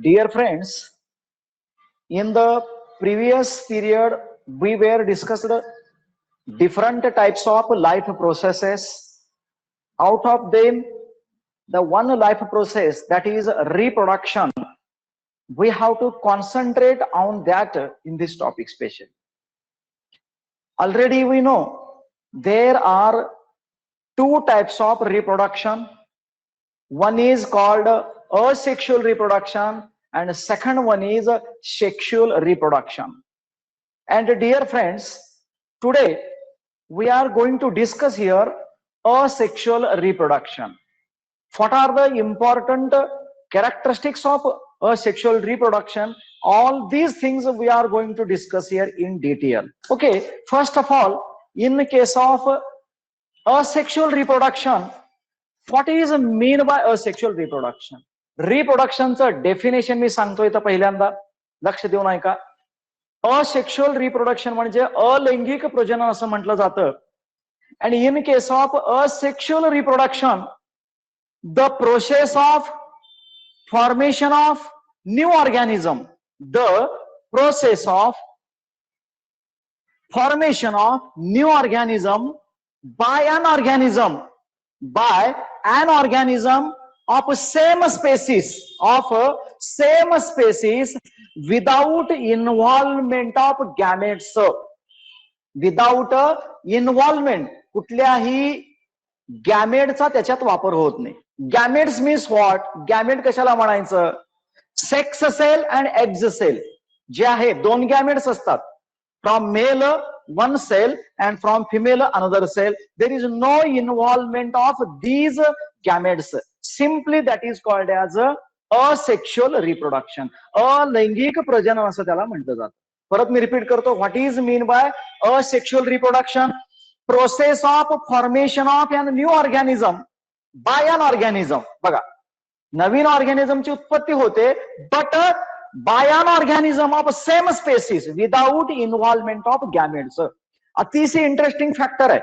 Dear friends, in the previous period, we were discussed different types of life processes. Out of them, the one life process that is reproduction, we have to concentrate on that in this topic special. Already we know there are two types of reproduction. One is called asexual reproduction and second one is sexual reproduction. And dear friends, today we are going to discuss here asexual reproduction. What are the important characteristics of asexual reproduction? All these things we are going to discuss here in detail. Okay, first of all, in case of asexual reproduction, what is mean by asexual reproduction? रिप्रोडक्शनचं definition मी सांगतोय तर पहिल्यांदा लक्ष देऊन ऐका. Asexual reproduction म्हणजे अलैंगिक प्रजनन असं म्हटलं जातं. And in case of asexual reproduction, the process of formation of new organism, the process of formation of new organism by an organism of same species without involvement of gametes. Without involvement, कुठल्याही गॅमेटचा त्याच्यात वापर होत नाही. Gametes means what? Gamete कशाला म्हणायचं? Sex cell and eggs cell जे आहे, दोन गॅमेट्स असतात. From male one cell and from female another cell. There is no involvement of these gametes. Simply that is called as asexual reproduction. अलैंगिक प्रजनन असं त्याला म्हटलं जातं. परत मी रिपीट करतो. What is mean by asexual reproduction? Process of formation of an new organism by an organism. बघा, नवीन ऑर्गॅनिझमची उत्पत्ती होते, but by an organism of same species without involvement of gametes. अतिशय इंटरेस्टिंग फॅक्टर आहे.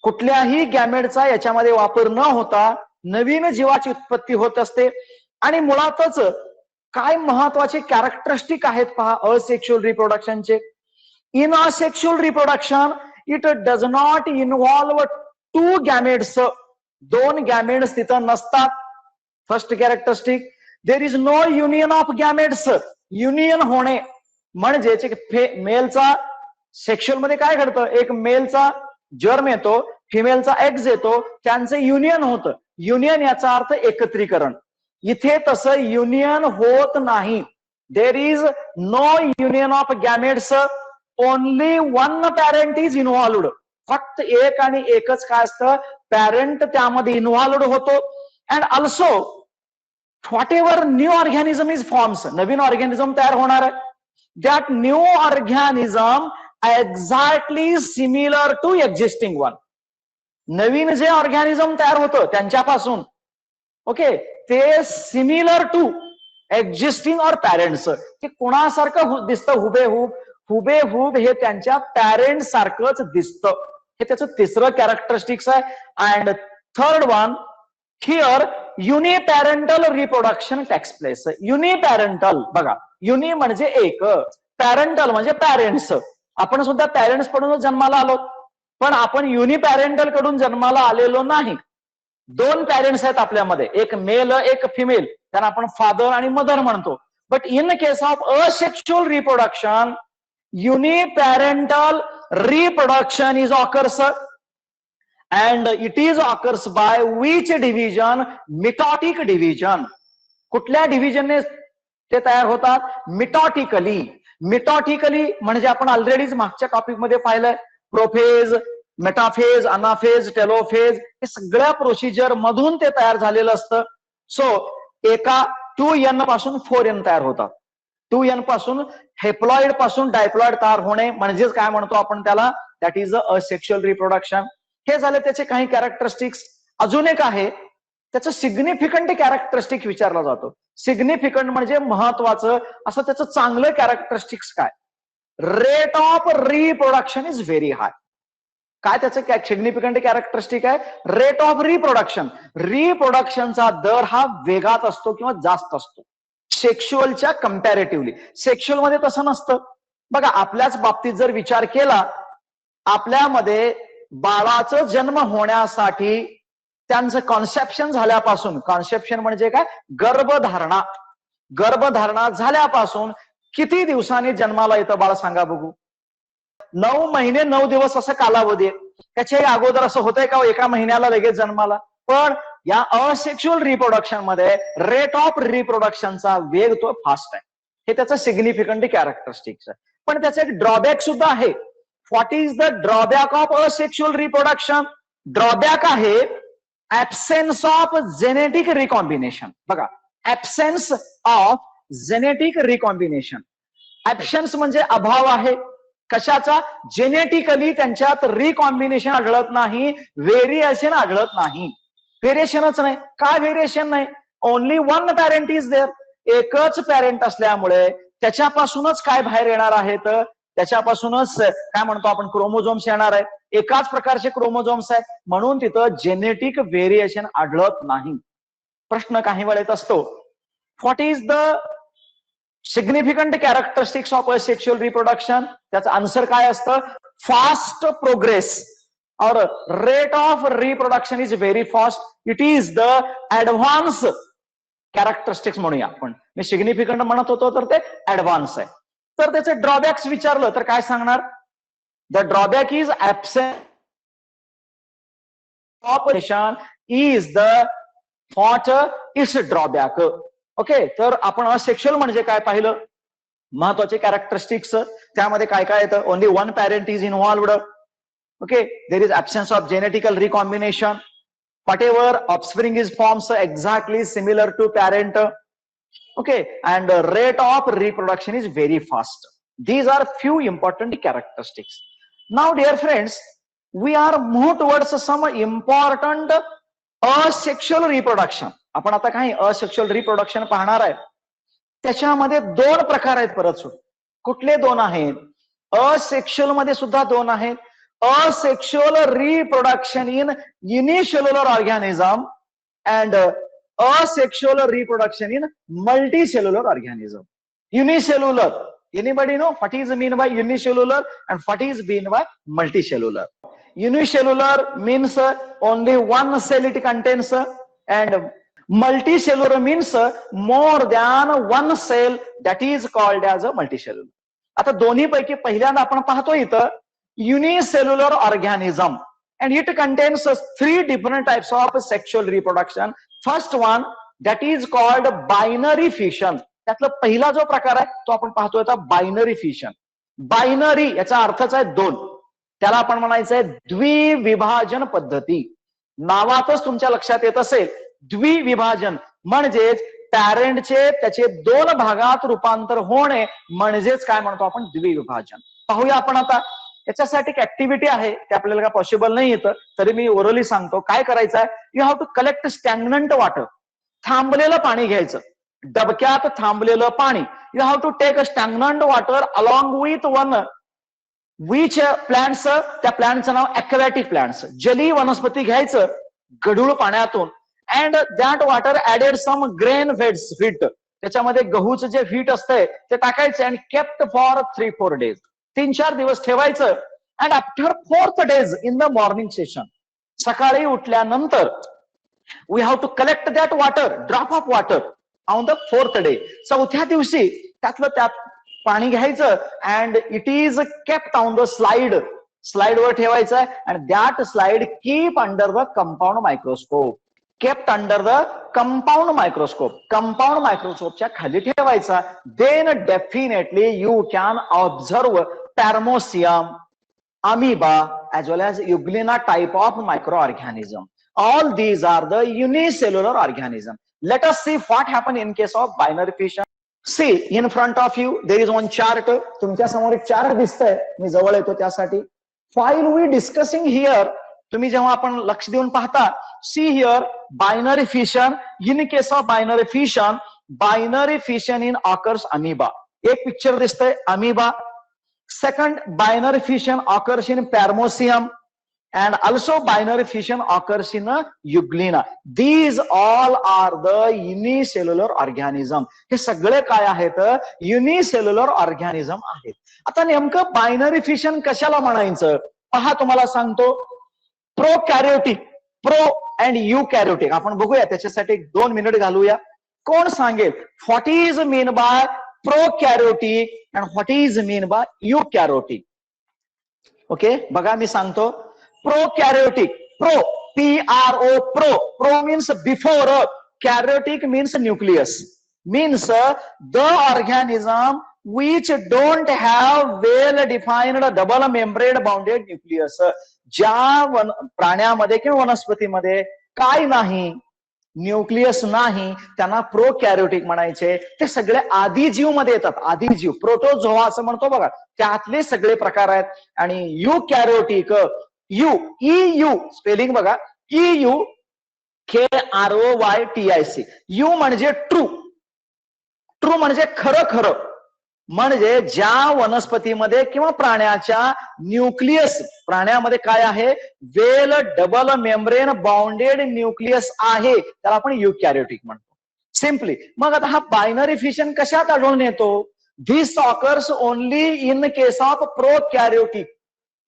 कुठल्याही गॅमेटचा याच्यामध्ये वापर न होता नवीन जीवाची उत्पत्ती होत असते. आणि मुळातच काय महत्वाचे कॅरेक्टरिस्टिक आहेत पहा असेक्शुअल रिप्रोडक्शनचे. In asexual reproduction it does not involve two gametes. दोन गॅमेट्स तिथं नसतात. First characteristic, there is no union of gametes. Union होणे म्हणजे मेलचा सेक्शुअल मध्ये काय घडतं? एक मेलचा जर्म येतो, फिमेलचा एग्ज येतो, त्यांचं युनियन होतं. युनियन याचा अर्थ एकत्रीकरण. इथे तसं युनियन होत नाही. There is no union of gametes. Only one parent is involved. फक्त एक आणि एकच काय असतं? पॅरेंट त्यामध्ये इन्व्हॉल्वड होतो. And also whatever new organism is forms, Naveen organism तयार होणार आहे. that new organism exactly similar to existing one. नवीन जे ऑर्गॅनिझम तयार होतं त्यांच्यापासून, ओके, ते similar to existing or parents. ते कोणासारखं दिसतं? हुबेहूब हे त्यांच्या पॅरेंट सारखंच दिसतं. हे त्याचं तिसरं कॅरेक्टरिस्टिक्स आहे. And third one, here uniparental reproduction takes place. Uniparental, बघा, युनि म्हणजे एक, पॅरेंटल म्हणजे पॅरेंट्स. आपण सुद्धा पॅरेंट्स कडून जन्माला आलो, पण आपण युनिपॅरेंटल कडून जन्माला आलेलो नाही. दोन पॅरेंट्स आहेत आपल्यामध्ये, एक मेल एक फिमेल, त्यांना आपण फादर आणि मदर म्हणतो. But in case of asexual reproduction, uniparental reproduction is occurs. And it is occurs by which division? Mitotic division. कुठल्या डिव्हिजनने ते तयार होतात? मिटॉटिकली. मिटॉटिकली म्हणजे आपण ऑलरेडीच मागच्या टॉपिक मध्ये पाहिलंय. प्रोफेज, मेटाफेज, अनाफेज, टेलोफेज, हे सगळ्या प्रोसिजर मधून ते तयार झालेलं असतं. सो एका 2n पासून 4n तयार होतात. 2n पासून हेप्लॉइड पासून डायप्लॉइड तयार होणे म्हणजेच काय म्हणतो आपण त्याला? That is a asexual reproduction. हे झाले त्याचे काही कॅरेक्टरिस्टिक्स. अजून एक आहे त्याचं सिग्निफिकंट कॅरेक्टरिस्टिक विचारला जातो. सिग्निफिकंट म्हणजे महत्वाचं असं त्याचं चांगलं कॅरेक्टरिस्टिक्स काय? Rate of reproduction is very high. काय त्याचं सिग्निफिकंट कॅरेक्टरिस्टिक आहे? Rate of reproduction. रिप्रोडक्शनचा दर हा वेगात असतो किंवा जास्त असतो. सेक्शुअलच्या कम्पॅरेटिव्हली. सेक्शुअल मध्ये तसं नसतं. बघा, आपल्याच बाबतीत जर विचार केला, आपल्यामध्ये बाळाचा जन्म होण्यासाठी त्यांचं कॉन्सेप्शन झाल्यापासून, कॉन्सेप्शन म्हणजे काय, गर्भधारणा, गर्भधारणा झाल्यापासून किती दिवसांनी जन्माला येतं बाळ सांगा बघू? 9 महिने 9 दिवस असं कालावधी आहे. त्याच्याही अगोदर असं होतंय का एका महिन्याला लगेच जन्माला? पण या असेक्शुअल रिप्रोडक्शन मध्ये रेट ऑफ रिप्रोडक्शनचा वेग तो फास्ट आहे. हे त्याचं सिग्निफिकंट कॅरेक्टरिस्टिक्स आहे. पण त्याचा एक ड्रॉबॅक सुद्धा आहे. What is the drawback of asexual reproduction? Drawback आहे ऍब्सेन्स ऑफ जेनेटिक रिकॉम्बिनेशन. बघा, ऍब्सेन्स ऑफ जेनेटिक रिकॉम्बिनेशन. ऍब्सेन्स म्हणजे अभाव आहे कशाचा? जेनेटिकली त्यांच्यात रिकॉम्बिनेशन आढळत नाही, व्हेरिएशन आढळत नाही. व्हेरिएशनच नाही. काय व्हेरिएशन नाही? Only one parent is there. एकच पॅरेंट असल्यामुळे त्याच्यापासूनच काय बाहेर येणार आहेत? त्याच्यापासूनच काय म्हणतो आपण, क्रोमोझोम्स येणार आहे. एकाच प्रकारचे क्रोमोझोम्स आहेत, म्हणून तिथं जेनेटिक व्हेरिएशन आढळत नाही. प्रश्न काही वेळेत असतो, what is the significant characteristics of asexual reproduction? त्याचं आन्सर काय असतं? फास्ट प्रोग्रेस और rate of reproduction is very fast. It is the advance characteristics म्हणूया आपण. मी सिग्निफिकंट म्हणत होतो तर ते ऍडव्हान्स आहे. तर त्याचे ड्रॉबॅक्स विचारलं तर काय सांगणार? The drawback is absent operation is the what it's drawback. Okay, तर आपण असेक्शुअल म्हणजे काय पाहिलं, महत्वाचे कॅरेक्टरिस्टिक्स. त्यामध्ये काय काय येतं? Only one parent is involved. Okay, there is absence of genetical recombination. whatever offspring is forms exactly similar to parent. Okay, and rate of reproduction is very fast. These are few important characteristics. Now dear friends, we are move towards some important asexual reproduction. आपण आता काही asexual reproduction पाहणार आहे. त्याच्यामध्ये 2 प्रकार आहेत परत. कुठले 2 आहेत? असेक्शुअल मध्ये सुद्धा 2 आहेत. Asexual reproduction in unicellular organism and asexual reproduction in multicellular organism. Unicellular, anybody know what is mean by unicellular and what is mean by multicellular? Unicellular means only one cell it contains, and multicellular means more than one cell, that is called as a multicellular. आता दोन्ही पैकी पहिल्यांदा आपण पाहतो इथं unicellular organism, and it contains 3 different types of sexual reproduction. First one, that is called binary fission. त्यातला पहिला जो प्रकार आहे तो आपण पाहतोय आता बायनरी फिशन. बायनरी याचा अर्थच आहे 2. त्याला आपण म्हणायचंय द्विविभाजन पद्धती. नावातच तुमच्या लक्षात येत असेल, द्विविभाजन म्हणजेच पॅरेंटचे त्याचे 2 भागात रूपांतर होणे म्हणजेच काय म्हणतो आपण? द्विविभाजन. पाहूया आपण आता. याच्यासाठी एक ऍक्टिव्हिटी आहे, ते आपल्याला काय पॉसिबल नाही येतं, तरी मी ओरली सांगतो. काय करायचं आहे? You have to collect stagnant water. थांबलेलं पाणी घ्यायचं, डबक्यात थांबलेलं पाणी. You have to take a stagnant water along with one which plants. त्या प्लांटचं नाव ऍक्वॅटिक प्लांट्स, जली वनस्पती घ्यायचं गढूळ पाण्यातून. And that water added some grain wheat. त्याच्यामध्ये गहूचं जे व्हीट असतंय ते टाकायचं अँड केप्ट फॉर 3-4 days. 3-4 दिवस ठेवायचं. And after 4th days in the morning session, सकाळी उठल्यानंतर we have to collect that water, drop of water on the 4th day. 4थ्या दिवशी त्यात पाणी घ्यायचं and it is kept on the slide. स्लाइडवर ठेवायचं and that slide keep under the compound microscope. Kept under the compound microscope. Compound मायक्रोस्कोपच्या खाली ठेवायचा. Then definitely you can observe Paramecium, amoeba, as well as Euglena type of microorganism. All these are the unicellular organism. Let us see what happened in case of binary fission. See, in front of you there is one chart. तुमच्या समोर एक chart दिसतंय, मी जवळ येतो त्यासाठी. While we discussing here, तुम्ही जेव्हा आपण लक्ष देऊन पाहता, see here binary fission. In case of binary fission in occurs amoeba. एक पिक्चर दिसतंय amoeba. Second, binary fission occurs in Paramecium. and also binary fission occurs in euglena. These all are the unicellular organism. हे सगळे काय आहेत? Unicellular organism आहेत. आता नेमकं binary fission कशाला म्हणायचं पहा, तुम्हाला सांगतो. प्रोकॅरियोटिक, प्रो अँड युकॅरियोटिक आपण बघूया, त्याच्यासाठी 2 मिनिट घालूया. कोण सांगेल what is mean by prokaryotic and what is mean by eukaryotic? Okay, बघा मी सांगतो. Prokaryotic, pro, PRO, pro means before, karyotic means nucleus, means the organism which don't have well defined double membrane bounded nucleus. ज्या प्राण्यामध्ये किंवा वनस्पतीमध्ये काय नाही, nucleus नाही, त्यांना प्रोकॅरियोटिक म्हणायचे. ते सगळे आदिजीव मध्ये येतात. आदिजीव, प्रोटोझोआ असं म्हणतो बघा, त्यातले सगळे प्रकार आहेत. आणि युकॅरियोटिक, EU स्पेलिंग बघा, EU KROYTIC. यू म्हणजे ट्रू, ट्रू म्हणजे खरं खरं, म्हणजे ज्या वनस्पतीमध्ये किंवा प्राण्याच्या न्यूक्लियस, प्राण्यामध्ये काय आहे, वेल डबल मेम्ब्रेन बाउंडेड न्यूक्लियस आहे, त्याला आपण युकॅरियोटिक म्हणतो सिम्पली. मग आता हा बायनरी फिशन कशात आढळून येतो? This occurs only in case of prokaryotic.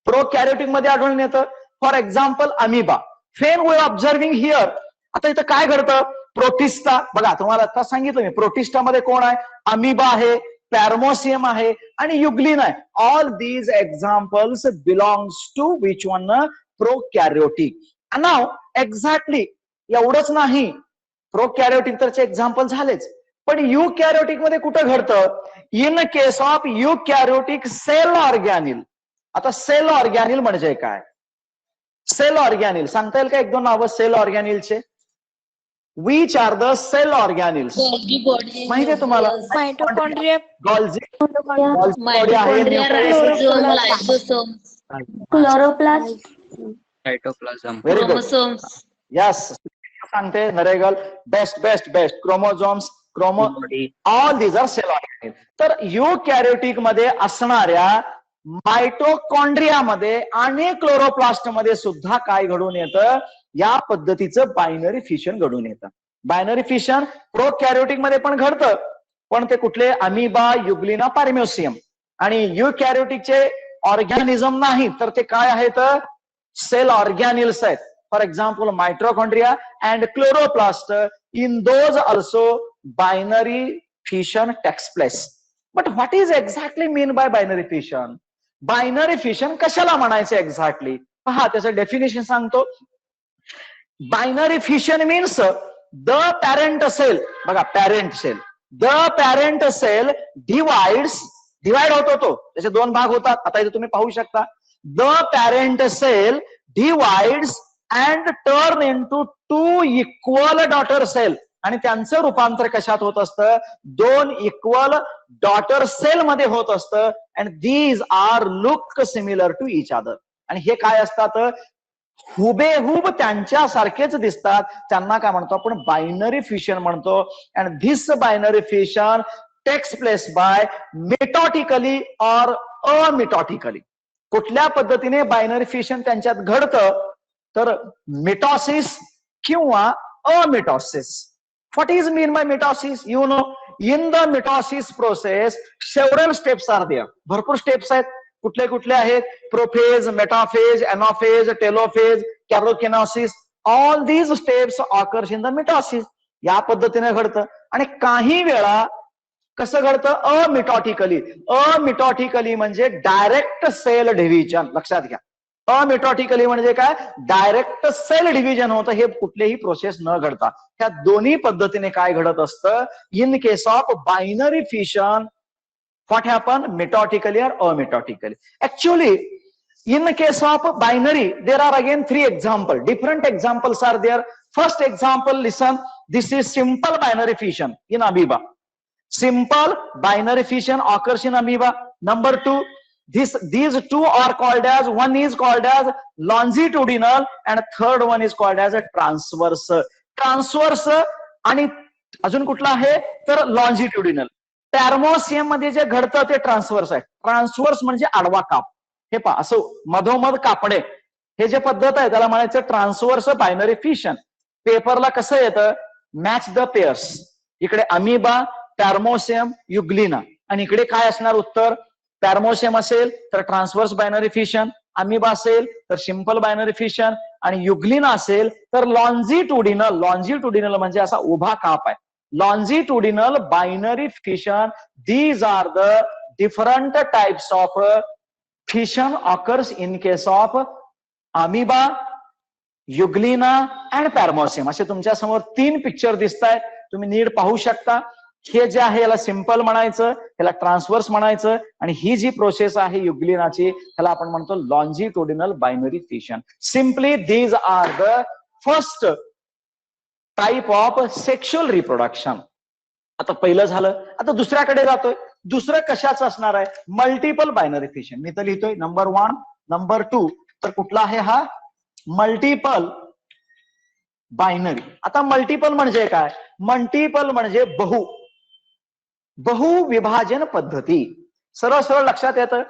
Prokaryotic मध्ये आढळून येतं. For example amoeba. Then we observing here. आता इथं काय घडतं? प्रोटिस्टा, बघा तुम्हाला आता सांगितलं मी, प्रोटिस्टामध्ये कोण आहे? अमिबा आहे, पॅरमोसियम आहे आणि युग्लिन आहे. All these examples belongs to which one? Prokaryotic. नाव एक्झॅक्टली एवढंच नाही, प्रोकॅरियोटिक तरचे एक्झाम्पल झालेच, पण युकॅरियोटिक मध्ये कुठं घडतं? In case of eukaryotic cell organelle. आता सेल ऑर्गॅनिल म्हणजे काय? सेल ऑर्गॅनिल सांगता येईल का 1-2 नावं सेल ऑर्गॅनिलचे? Which are the cell organelles? माहितीये तुम्हाला? Mitochondria, Golgi, chloroplast, cytoplasm, very good. Yes, सांगते Naregal. Best best best. Chromosomes, all these are cell organelle. तर युकॅरियोटिक मध्ये असणाऱ्या मायटोकॉन्ड्रियामध्ये आणि क्लोरोप्लास्ट मध्ये सुद्धा काय घडून येतं? या पद्धतीचं बायनरी फिशन घडून येतं. बायनरी फिशन प्रोकॅरियोटिक मध्ये पण घडतं, पण ते कुठले? Amoeba, euglena, paramecium. आणि युकॅरियोटिकचे ऑर्गॅनिझम नाही, तर ते काय आहेत? सेल ऑर्गॅनिल्स आहेत. For example mitochondria and chloroplast. In those also binary fission takes place. But what is exactly mean by binary fission? Binary fission कशाला म्हणायचं एक्झॅक्टली? पहा, त्याचं डेफिनेशन सांगतो. Binary fission means the parent cell, बघा parent cell, the parent cell divide होतो तो, त्याचे 2 भाग होतात. आता इथे तुम्ही पाहू शकता. The parent cell divides and turn into 2 equal daughter cell. आणि त्यांचं रूपांतर कशात होत असतं? 2 इक्वल डॉटर सेल मध्ये होत असतं. And these are look similar to each other. आणि हे काय असतात? हुबेहूब त्यांच्या सारखेच दिसतात. त्यांना काय म्हणतो आपण? बायनरी फिशन म्हणतो. And this binary fission takes place by mitotically or amitotically. कुठल्या पद्धतीने बायनरी फिशन त्यांच्यात घडतं? तर मिटॉसिस किंवा amitosis. What is mean by mitosis? You know, in the mitosis process, several steps are there. भरपूर steps आहेत. कुठले कुठले आहेत? Prophase, metaphase, anaphase, telophase, karyokinesis. All these steps occurs in the mitosis. या पद्धतीने घडतं. आणि काही वेळा कसं घडतं? अमिटॉटिकली. अमिटॉटिकली म्हणजे डायरेक्ट सेल डिव्हिजन. लक्षात घ्या, अमिटॉटिकली म्हणजे काय? डायरेक्ट सेल डिव्हिजन होतं. हे कुठलेही प्रोसेस न घडता ह्या दोन्ही पद्धतीने काय घडत असतं? In case of binary fission, what happen? Mitotically और amitotically. Actually in the case of binary there are again 3 examples. Different examples are there. First example, listen, this is simple binary fission in amoeba. Simple binary fission occurs in amoeba. Number 2, these 2 are called as, one is called as longitudinal and third one is called as a transverse. Transverse आणि अजून कुठला आहे? तर longitudinal. पॅरमोसियम मध्ये जे घडतं ते transverse आहे. ट्रान्सवर्स म्हणजे आडवा काप. हे पहा, असं मधोमध कापणे, हे जे पद्धत आहे त्याला म्हणायचं ट्रान्सव्हर्स बायनरी फिशन. पेपरला कसं येतं, मॅच द पेअर्स. इकडे अमिबा, पॅर्मोसियम, युग्लिना, आणि इकडे काय असणार उत्तर, पॅर्मोसियम असेल तर ट्रान्सव्हर्स बायनरी फिशन, अमिबा असेल तर सिंपल बायनरी फिशन, आणि युग्लिना असेल तर लॉन्जिट्युडिनल. लॉन्जिट्युडिनल म्हणजे असा उभा काप आहे. Longitudinal binary fission. These are the different types of fission occurs in case of amoeba, euglena and paramecium. असे तुमच्या समोर 3 पिक्चर दिसत आहेत, तुम्ही नीट पाहू शकता. हे जे आहे याला सिंपल म्हणायचं, याला ट्रान्सव्हर्स म्हणायचं, आणि ही जी प्रोसेस आहे युग्लिनाची त्याला आपण म्हणतो longitudinal binary fission. Simply these are the first type of sexual reproduction. आता पहिलं झालं, आता दुसऱ्याकडे जातोय. दुसरं कशाचं असणार आहे, मल्टिपल बायनरी फिशन. मी तर लिहितोय नंबर 1, नंबर 2, तर कुठला आहे हा, मल्टिपल बायनरी. आता मल्टिपल म्हणजे काय, मल्टिपल म्हणजे बहुविभाजन पद्धती. सरळ सरळ लक्षात येतं,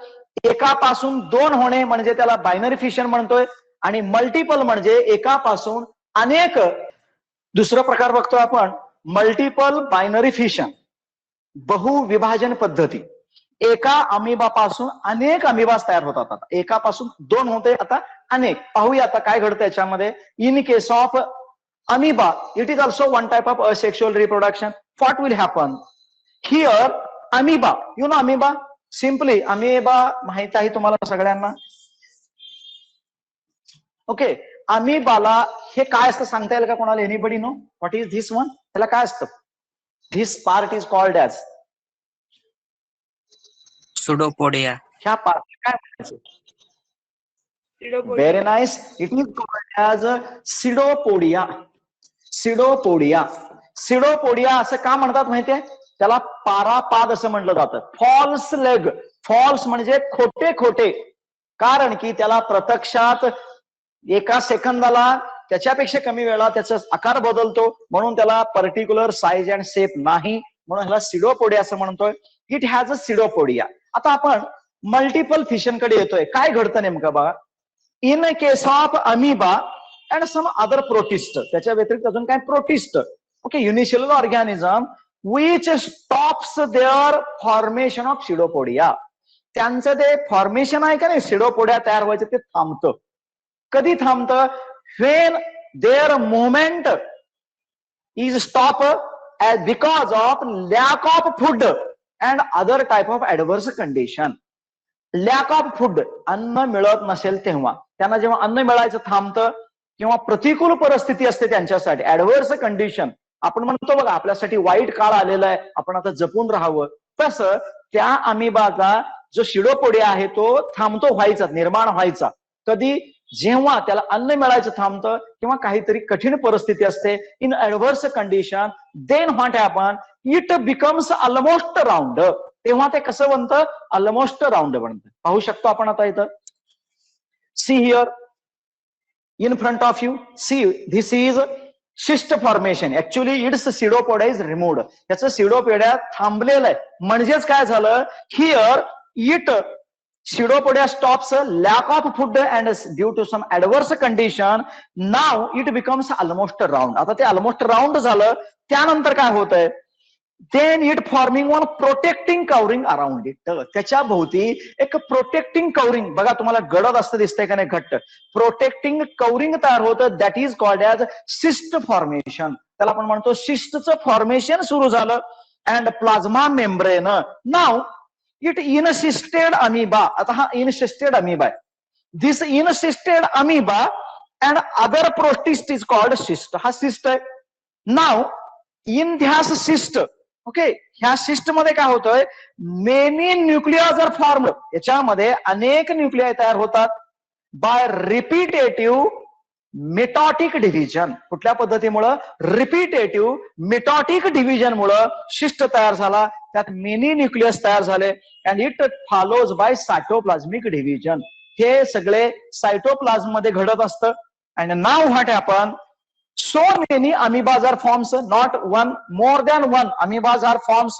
एकापासून 2 होणे म्हणजे त्याला बायनरी फिशन म्हणतोय, आणि मल्टिपल म्हणजे एकापासून अनेक. दुसरा प्रकार बघतो आपण, मल्टिपल बायनरी फिशन, बहुविभाजन पद्धती. एका अमिबापासून अनेक अमिबास तयार होतात. आता एकापासून 2 होते, आता अनेक. पाहूया आता काय घडतं याच्यामध्ये. In case of amoeba, it is also one type of asexual reproduction. What will happen here, amoeba, you know amoeba, simply amoeba माहित आहे तुम्हाला सगळ्यांना. ओके, अमिबाला हे काय असतं सांगता येईल का कोणाला, anybody know what is this one, त्याला काय असतं, this part is called as, pseudopodia. ह्या पार्ट काय म्हणायचं, very nice, it is called as pseudopodia. Pseudopodia, pseudopodia असं का म्हणतात माहितीये, त्याला पारापाद असं म्हटलं जातं. फॉल्स लेग, फॉल्स म्हणजे खोटे खोटे, कारण की त्याला प्रत्यक्षात एका सेकंदाला त्याच्यापेक्षा कमी वेळा त्याचा आकार बदलतो, म्हणून त्याला पर्टिक्युलर साईज अँड शेप नाही, म्हणून ह्याला सिडोपोडिया असं म्हणतोय. It has a pseudopodia. आता आपण मल्टिपल फिशन कडे येतोय. काय घडतं नेमकं बघा, in case of amoeba and some other protist, त्याच्या व्यतिरिक्त अजून काय protist, okay, unicellular organism which stops their formation of pseudopodia. त्यांचं ते फॉर्मेशन आहे का नाही, सिडोपोडिया तयार व्हायचं ते थांबतं. कधी थांबतं, when there movement is stop because of lack of food and other type of adverse condition. Lack of food, अन्न मिळत नसेल तेव्हा, त्यांना जेव्हा अन्न मिळायचं थांबतं, किंवा प्रतिकूल परिस्थिती असते त्यांच्यासाठी, ऍडव्हर्स कंडिशन. आपण म्हणतो बघा आपल्यासाठी वाईट काळ आलेला आहे, आपण आता जपून राहावं, तसं त्या अमिबाचा जो सिडोपोडिया आहे तो थांबतो व्हायचा, निर्माण व्हायचा. कधी, जेव्हा त्याला अन्न मिळायचं थांबतं किंवा काहीतरी कठीण परिस्थिती असते, in adverse condition, then what happen, it becomes almost round. तेव्हा ते कसं बनतं, ऑलमोस्ट राऊंड बनतं. पाहू शकतो आपण आता इथं, see here in front of you, see this is cyst formation. Actually it's pseudopodia is removed. याचं सिडोपोडिया थांबलेलं आहे, म्हणजेच काय झालं, here it Pseudopodia stops lack of food and due to some adverse condition, now it becomes almost round. आता ते almost round झालं, त्यानंतर काय होतंय, then it forming one protecting covering around it. त्याच्या भोवती एक प्रोटेक्टिंग कवरिंग, बघा तुम्हाला गडद असतं दिसतंय का नाही, घट्ट प्रोटेक्टिंग कवरिंग तयार होतं, that is called as cyst formation. त्याला आपण म्हणतो सिस्टचं फॉर्मेशन सुरू झालं. And plasma membrane, now it encysted amoeba. आता हा इनसिस्टेड अमिबा आहे. This encysted amoeba and other protist is called cyst. हा सिस्ट आहे. Now in this cyst, okay, ह्या सिस्ट मध्ये काय होतंय, मेनी न्यूक्लियाज आर फॉर्म. याच्यामध्ये अनेक न्यूक्लियाय तयार होतात बाय रिपीटेटिव्ह मिटॉटिक डिव्हिजन. कुठल्या पद्धतीमुळं, रिपीटेटिव्ह मिटॉटिक डिव्हिजन मुळे शिस्ट तयार झाला, त्यात मेनी न्यूक्लियस तयार झाले. And it follows by cytoplasmic division. हे सगळे सायटोप्लाझ्म मध्ये घडत असतं. And now what happen, so many amoebas are forms, not one, more than one amoebas are forms,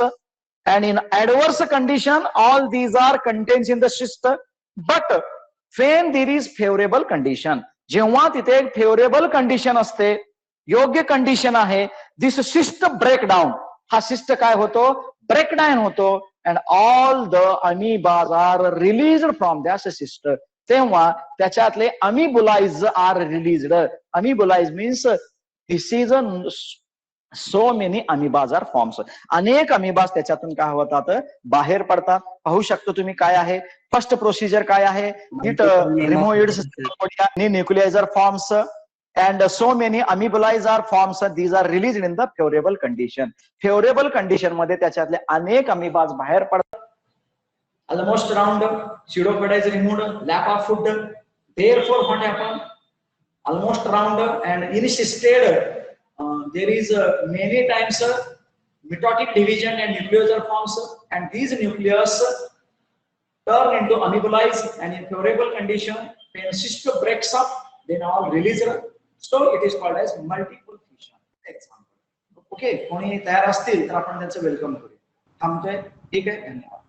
and in adverse condition all these are contains in the cyst, but when there is favorable condition, जेव्हा तिथे एक favourable condition असते, योग्य condition आहे, this cyst breakdown, हा cyst काय होतो, breakdown होतो, and all the amoebas are released from that cyst. तेव्हा त्याच्यातले amoebulae are released. Amoebulae means this is so many amoebas are forms. अनेक अमिबाज त्याच्यातून काय होतात, बाहेर पडतात. पाहू शकतो तुम्ही काय आहे. फर्स्ट प्रोसिजर काय आहे, इट रिमोइड्स न्यूक्लियायझर forms and so many amibolize are forms. These are released in the favorable condition. Favorable condition मध्ये त्याच्यातले अनेक अमिबाज बाहेर पडतात. Almost round pseudopodia is removed, lack of food, therefore what happen, almost round and insisted there is many times mitotic division and nucleus forms, and these nucleus turn into amibolize, and in favorable condition when cyst breaks up then all released. So it is called as multiple fission. Example. Okay, कोणी तयार असतील तर आपण त्यांचं welcome करूया. थांबतोय. ठीक आहे, धन्यवाद.